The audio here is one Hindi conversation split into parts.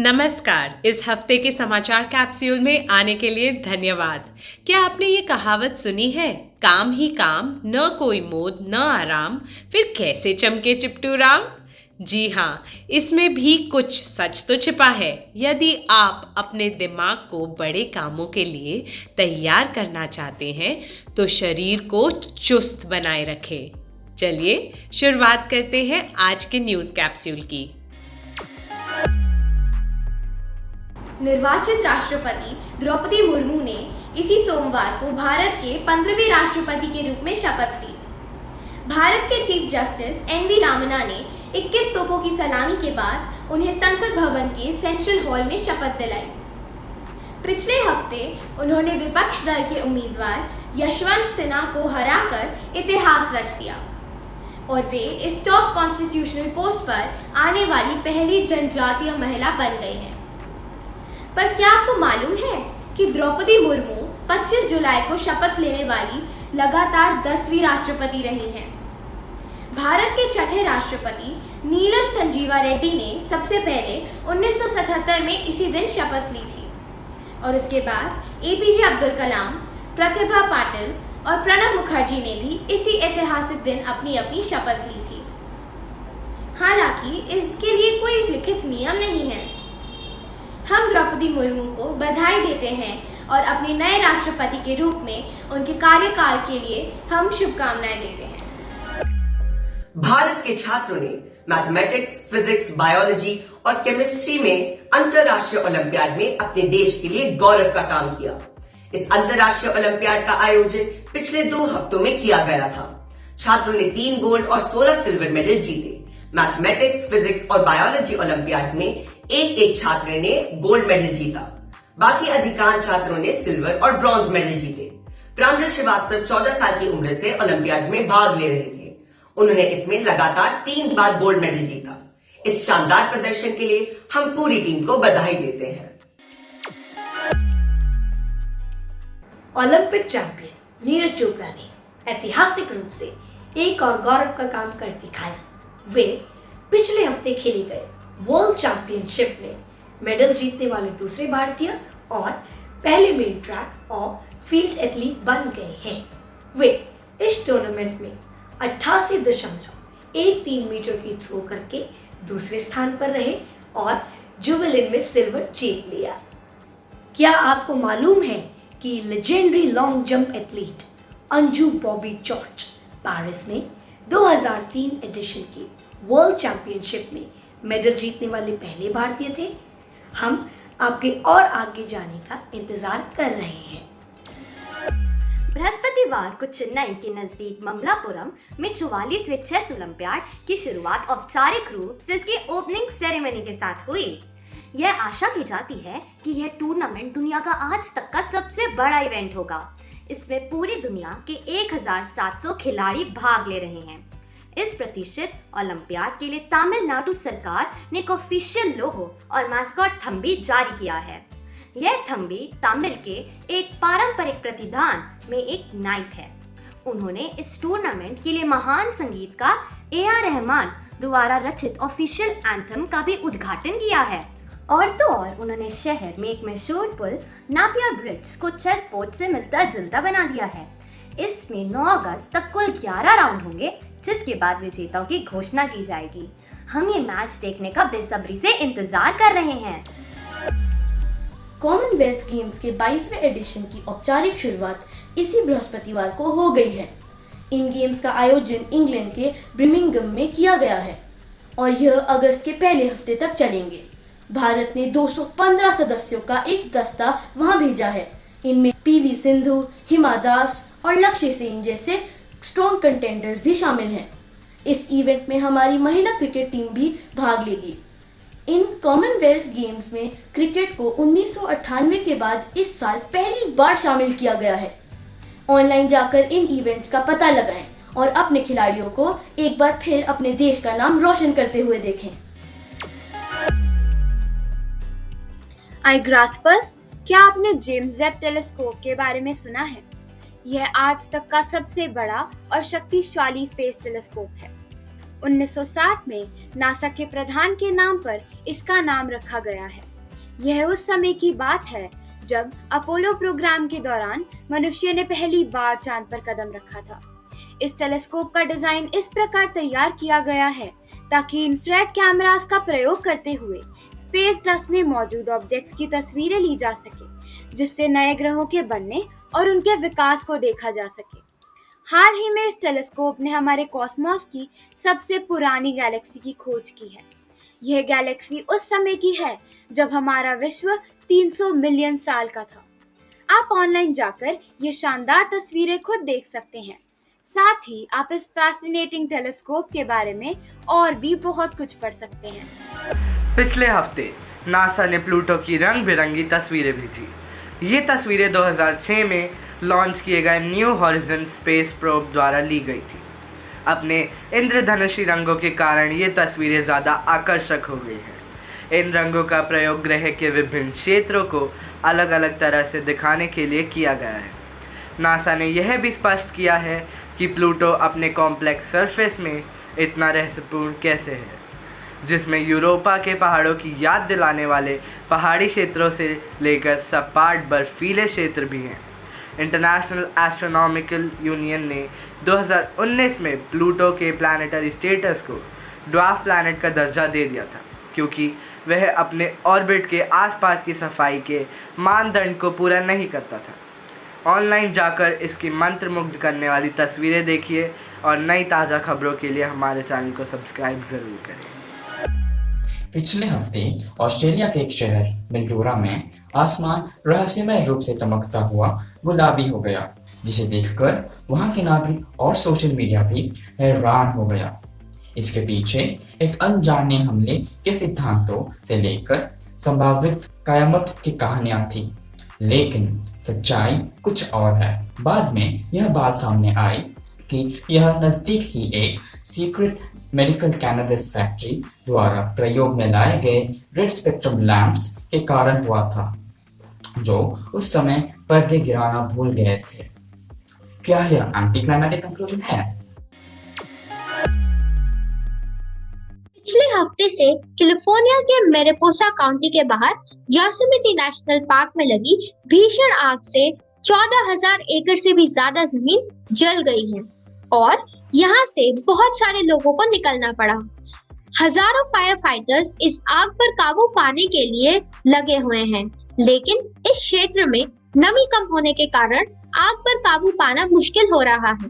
नमस्कार। इस हफ्ते के समाचार कैप्सूल में आने के लिए धन्यवाद। क्या आपने ये कहावत सुनी है, काम ही काम, न कोई मोद न आराम, फिर कैसे चमके चिपटू राम। जी हाँ, इसमें भी कुछ सच तो छिपा है। यदि आप अपने दिमाग को बड़े कामों के लिए तैयार करना चाहते हैं तो शरीर को चुस्त बनाए रखें। चलिए शुरुआत करते हैं आज के न्यूज़ कैप्सूल की। निर्वाचित राष्ट्रपति द्रौपदी मुर्मू ने इसी सोमवार को भारत के 15वें राष्ट्रपति के रूप में शपथ ली। भारत के चीफ जस्टिस एन.वी. रामन्ना ने 21 तोपों की सलामी के बाद उन्हें संसद भवन के सेंट्रल हॉल में शपथ दिलाई। पिछले हफ्ते उन्होंने विपक्ष दल के उम्मीदवार यशवंत सिन्हा को हराकर इतिहास रच दिया और वे इस टॉप कॉन्स्टिट्यूशनल पोस्ट पर आने वाली पहली जनजातीय महिला बन गई हैं। पर क्या आपको मालूम है कि द्रौपदी मुर्मू 25 जुलाई को शपथ लेने वाली लगातार 10वीं राष्ट्रपति रही हैं। भारत के छठे राष्ट्रपति नीलम संजीवा रेड्डी ने सबसे पहले 1977 में इसी दिन शपथ ली थी और उसके बाद एपीजे अब्दुल कलाम, प्रतिभा पाटिल और प्रणब मुखर्जी ने भी इसी ऐतिहासिक दिन अपनी अपनी शपथ ली थी। हालांकि इसके लिए कोई लिखित नियम नहीं है। हम द्रौपदी मुर्मू को बधाई देते हैं और अपने नए राष्ट्रपति के रूप में उनके कार्यकाल के लिए हम शुभकामनाएं देते हैं। भारत के छात्रों ने मैथमेटिक्स, फिजिक्स, बायोलॉजी और केमिस्ट्री में अंतर्राष्ट्रीय ओलंपियाड में अपने देश के लिए गौरव का काम किया। इस अंतर्राष्ट्रीय ओलंपियाड का आयोजन पिछले 2 हफ्तों में किया गया था। छात्रों ने 3 गोल्ड और 16 सिल्वर मेडल जीते। मैथमेटिक्स, फिजिक्स और बायोलॉजी ओलंपियाड में एक छात्र ने गोल्ड मेडल जीता। बाकी अधिकांश छात्रों ने सिल्वर और ब्रॉन्ज मेडल जीते। प्रांजल श्रीवास्तव 14 साल की उम्र से ओलंपियाड में भाग ले रहे थे। उन्होंने इसमें लगातार 3 बार गोल्ड मेडल जीता। इस शानदार प्रदर्शन के लिए हम पूरी टीम को बधाई देते हैं। ओलंपिक चैंपियन नीरज चोपड़ा ने ऐतिहासिक रूप से एक और गौरव का काम कर दिखाया। वे पिछले हफ्ते खेले गए वर्ल्ड चैंपियनशिप में मेडल जीतने वाले दूसरे भारतीय और पहले मेल ट्रैक और फील्ड एथलीट बन गए हैं। वे इस टूर्नामेंट में 88.13 मीटर की थ्रो करके दूसरे स्थान पर रहे और जुवेलिन में सिल्वर जीत लिया। क्या आपको मालूम है कि legendary long jump athlete Anju Bobby George Paris में 2003 एडिशन की वर्ल्ड चैंपियनशिप में मेडल जीतने वाले पहले भारतीय थे? हम आपके और आगे जाने का इंतजार कर रहे हैं। बृहस्पतिवार को चेन्नई के नजदीक ममलापुरम में 44वें चेस ओलंपियाड की शुरुआत औपचारिक रूप से इसकी ओपनिंग सेरेमनी के साथ हुई। यह आशा की जाती है कि यह टूर्नामेंट दुनिया का आज तक का सबसे बड़ा इवेंट होगा। इसमें पूरी दुनिया के 1700 खिलाड़ी भाग ले रहे हैं। इस प्रतिष्ठित ओलंपियाड के लिए तमिलनाडु सरकार ने एक ऑफिशियल लोगो और मैस्कॉट थंबी जारी किया है। यह थंबी तमिल के एक पारंपरिक प्रतिदान में एक नाइट है। उन्होंने इस टूर्नामेंट के लिए महान संगीतकार ए.आर. रहमान द्वारा रचित ऑफिशियल एंथम का भी उद्घाटन किया है। और तो और उन्होंने शहर में एक मशहूर पुल नापियर ब्रिज को चेस बोर्ड से मिलता जुलता बना दिया है। इसमें 9 अगस्त तक कुल 11 राउंड होंगे, जिसके बाद विजेताओं की घोषणा की जाएगी। हम ये मैच देखने का बेसब्री से इंतजार कर रहे हैं। कॉमनवेल्थ गेम्स के 22वें एडिशन की औपचारिक शुरुआत इसी बृहस्पतिवार को हो गई है। इन गेम्स का आयोजन इंग्लैंड के बर्मिंघम में किया गया है और यह अगस्त के पहले हफ्ते तक चलेंगे। भारत ने 215 सदस्यों का एक दस्ता वहां भेजा है। इनमें पीवी सिंधु, हिमा दास और लक्ष्य सेन जैसे स्ट्रॉन्ग कंटेंडर्स भी शामिल हैं। इस इवेंट में हमारी महिला क्रिकेट टीम भी भाग लेगी। इन कॉमनवेल्थ गेम्स में क्रिकेट को 1998 के बाद इस साल पहली बार शामिल किया गया है। ऑनलाइन जाकर इन इवेंट्स का पता लगाएं और अपने खिलाड़ियों को एक बार फिर अपने देश का नाम रोशन करते हुए देखें। आईग्रास्पर्स, क्या आपने जेम्स वेब टेलीस्कोप के बारे में सुना है? यह आज तक का सबसे बड़ा और शक्तिशाली स्पेस टेलीस्कोप है। 1960 में नासा के प्रधान के नाम पर इसका नाम रखा गया है। यह उस समय की बात है जब अपोलो प्रोग्राम के दौरान मनुष्य ने पहली बार चांद पर कदम रखा था। इस टेलीस्कोप का डिजाइन इस प्रकार तैयार किया गया है ताकि इंफ्रारेड कैमरास का प्रयोग करते हुए स्पेस डस्ट में मौजूद ऑब्जेक्ट्स की तस्वीरें ली जा सके, जिससे नए ग्रहों के बनने और उनके विकास को देखा जा सके। हाल ही में इस टेलीस्कोप ने हमारे कॉस्मोस की सबसे पुरानी गैलेक्सी की खोज की है। यह गैलेक्सी उस समय की है जब हमारा विश्व 300 मिलियन साल का था। आप ऑनलाइन जाकर ये शानदार तस्वीरें खुद देख सकते हैं। साथ ही आप इस फैसिनेटिंग टेलीस्कोप के बारे में और भी बहुत कुछ पढ़ सकते हैं। पिछले हफ्ते नासा ने प्लूटो की रंग बिरंगी तस्वीरें भेजी। ये तस्वीरें 2006 में लॉन्च किए गए न्यू हॉरिजन स्पेस प्रोब द्वारा ली गई थी। अपने इंद्रधनुषी रंगों के कारण ये तस्वीरें ज़्यादा आकर्षक हो गई हैं। इन रंगों का प्रयोग ग्रह के विभिन्न क्षेत्रों को अलग अलग तरह से दिखाने के लिए किया गया है। नासा ने यह भी स्पष्ट किया है कि प्लूटो अपने कॉम्प्लेक्स सरफेस में इतना रहस्यपूर्ण कैसे है, जिसमें यूरोपा के पहाड़ों की याद दिलाने वाले पहाड़ी क्षेत्रों से लेकर सपाट बर्फीले क्षेत्र भी हैं। इंटरनेशनल एस्ट्रोनॉमिकल यूनियन ने 2019 में प्लूटो के प्लैनेटरी स्टेटस को ड्वार्फ प्लैनेट का दर्जा दे दिया था, क्योंकि वह अपने ऑर्बिट के आसपास की सफाई के मानदंड को पूरा नहीं करता था। ऑनलाइन जाकर इसकी मंत्रमुग्ध करने वाली तस्वीरें देखिए और नई ताज़ा खबरों के लिए हमारे चैनल को सब्सक्राइब ज़रूर करें। पिछले हफ्ते ऑस्ट्रेलिया के एक शहर मिल्डोरा में आसमान रहस्यमय रूप से चमकता हुआ गुलाबी हो गया, जिसे देखकर वहां के नागरिक और सोशल मीडिया भी हैरान हो गया। इसके पीछे एक अनजाने हमले के सिद्धांतों से लेकर संभावित कयामत की कहानियां थी, लेकिन सच्चाई कुछ और है। बाद में यह बात सामने आई कि यह नजदीक ही एक सीक्रेट मेडिकल कैनबिस फैक्ट्री द्वारा प्रयोग में लाए गए रेड स्पेक्ट्रम लैंप्स के कारण हुआ था, जो उस समय पर्दे गिराना भूल गए थे। क्या यह एंटी क्लाइमेटिक कंक्लूजन है? पिछले हफ्ते से कैलिफोर्निया के मैरिपोसा काउंटी के बाहर योसेमिटी नेशनल पार्क में लगी भीषण आग से 14,000 एकड़ से भी ज्यादा जमीन जल गई है और यहाँ से बहुत सारे लोगों को निकलना पड़ा। हजारों फायर फाइटर्स इस आग पर काबू पाने के लिए लगे हुए हैं, लेकिन इस क्षेत्र में नमी कम होने के कारण आग पर काबू पाना मुश्किल हो रहा है।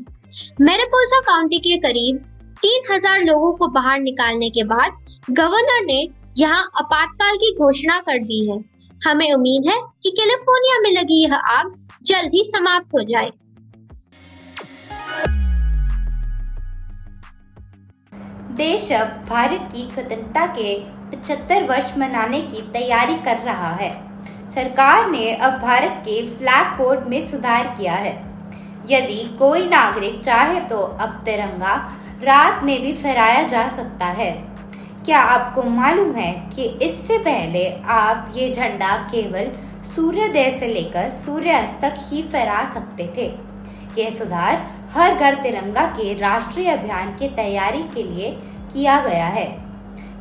मैरिपोसा काउंटी के करीब 3,000 लोगों को बाहर निकालने के बाद गवर्नर ने यहाँ आपातकाल की घोषणा कर दी है। हमें उम्मीद है कि कैलिफोर्निया में लगी यह आग जल्द ही समाप्त हो जाए। देश अब भारत की स्वतंत्रता के 75 वर्ष मनाने की तैयारी कर रहा है। सरकार ने अब भारत के फ्लैग कोड में सुधार किया है। यदि कोई नागरिक चाहे तो अब तिरंगा रात में भी फहराया जा सकता है। क्या आपको मालूम है कि इससे पहले आप ये झंडा केवल सूर्योदय से लेकर सूर्यास्त तक ही फहरा सकते थे। यह सुधार हर घर तिरंगा के राष्ट्रीय अभियान की तैयारी के लिए किया गया है,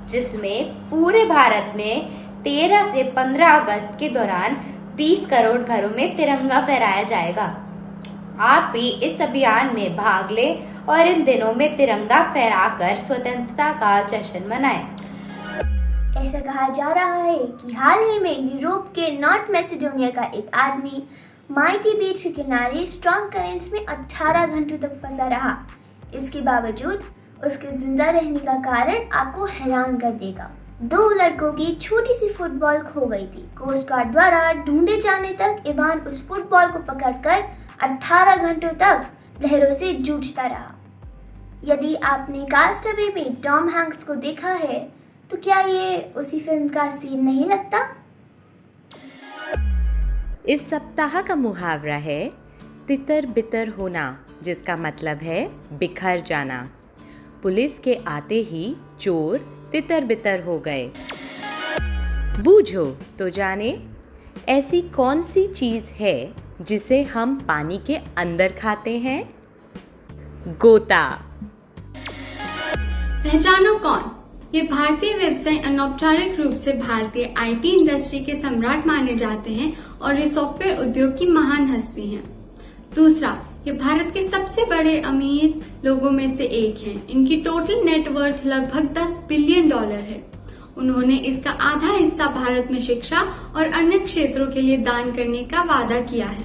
जिसमें पूरे भारत में 13 से 15 अगस्त के दौरान 20 करोड़ घरों में तिरंगा फहराया जाएगा। आप भी इस अभियान में भाग लें और इन दिनों में तिरंगा फहराकर स्वतंत्रता का जश्न मनाएं। ऐसा कहा जा रहा है कि हाल ही में यूरोप के नॉर्थ मैसेडोनिया का एक आदमी माइटी बीच के किनारे स्ट्रॉन्ग करेंट्स में 18 घंटों तक फंसा रहा। इसके बावजूद उसके जिंदा रहने का कारण आपको हैरान कर देगा। 2 लड़कों की छोटी सी फुटबॉल खो गई थी। कोस्ट गार्ड द्वारा ढूंढे जाने तक इवान उस फुटबॉल को पकड़कर 18 घंटों तक लहरों से जूझता रहा। यदि आपने कास्टअवे में टॉम हैंक्स को देखा है तो क्या ये उसी फिल्म का सीन नहीं लगता? इस सप्ताह का मुहावरा है तितर बितर होना, जिसका मतलब है बिखर जाना। पुलिस के आते ही चोर तितर बितर हो गए। बूझो तो जाने, ऐसी कौन सी चीज़ है जिसे हम पानी के अंदर खाते हैं? गोता। पहचानो कौन। ये भारतीय व्यवसाय अनौपचारिक रूप से भारतीय आईटी इंडस्ट्री के सम्राट माने जाते हैं और ये सॉफ्टवेयर उद्योग की महान हस्ती हैं। दूसरा, ये भारत के सबसे बड़े अमीर लोगों में से एक हैं। इनकी टोटल नेटवर्थ लगभग $10 बिलियन है। उन्होंने इसका आधा हिस्सा भारत में शिक्षा और अन्य क्षेत्रों के लिए दान करने का वादा किया है।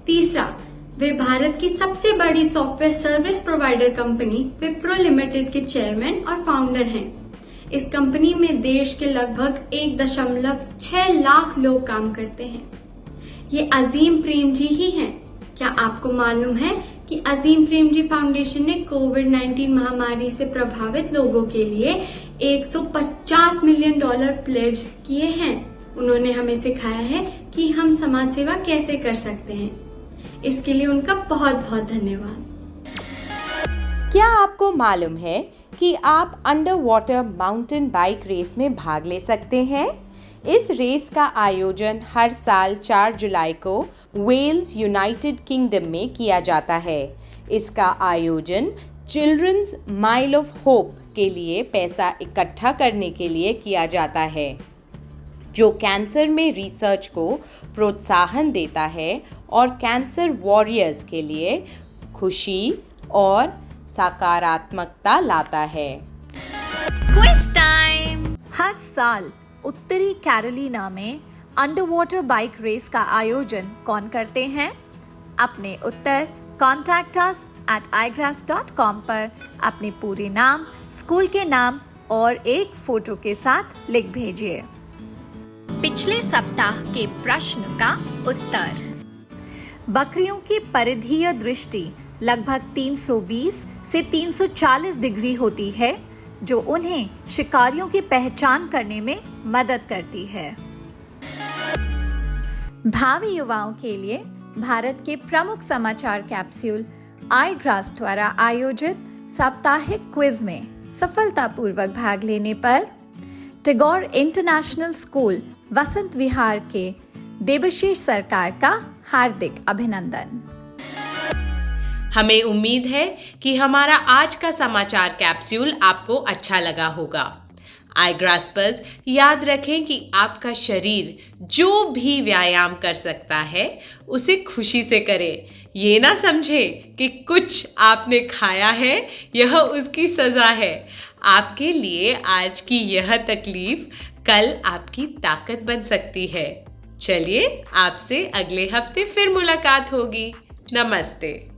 तीसरा, वे भारत की सबसे बड़ी software service provider company Wipro limited के चेयरमैन और फाउंडर हैं। इस कंपनी में देश के लगभग 1.6 लाख लोग काम करते हैं। ये अजीम प्रेम जी ही हैं। क्या आपको मालूम है कि अजीम प्रेम जी फाउंडेशन ने कोविड-19 महामारी से प्रभावित लोगों के लिए $150 मिलियन प्लेज किए हैं। उन्होंने हमें सिखाया है कि हम समाज सेवा कैसे कर सकते हैं। इसके लिए उनका बहुत बहुत धन्यवाद। क्या आपको मालूम है कि आप underwater mountain bike race में भाग ले सकते हैं? इस रेस का आयोजन हर साल 4 जुलाई को वेल्स, यूनाइटेड किंगडम में किया जाता है। इसका आयोजन चिल्ड्रंस माइल ऑफ होप के लिए पैसा इकट्ठा करने के लिए किया जाता है, जो कैंसर में रिसर्च को प्रोत्साहन देता है और कैंसर वॉरियर्स के लिए खुशी और सकारात्मकता लाता है। Quiz time. हर साल उत्तरी कैरोलिना में अंडर वाटर बाइक रेस का आयोजन कौन करते हैं? अपने उत्तर कॉन्टैक्ट अस @igrass.com पर अपने पूरे नाम, स्कूल के नाम और एक फोटो के साथ लिख भेजिए। पिछले सप्ताह के प्रश्न का उत्तर। बकरियों की परिधीय दृष्टि लगभग 320 से 340 डिग्री होती है, जो उन्हें शिकारियों की पहचान करने में मदद करती है। भावी युवाओं के लिए भारत के प्रमुख समाचार कैप्सूल iGrass द्वारा आयोजित साप्ताहिक क्विज में सफलतापूर्वक भाग लेने पर टैगोर इंटरनेशनल स्कूल वसंत विहार के देबशीष सरकार का हार्दिक अभिनंदन। हमें उम्मीद है कि हमारा आज का समाचार कैप्सूल आपको अच्छा लगा होगा। iGraspers याद रखें कि आपका शरीर जो भी व्यायाम कर सकता है उसे खुशी से करें। ये ना समझे कि कुछ आपने खाया है यह उसकी सजा है। आपके लिए आज की यह तकलीफ कल आपकी ताकत बन सकती है। चलिए, आपसे अगले हफ्ते फिर मुलाकात होगी। नमस्ते।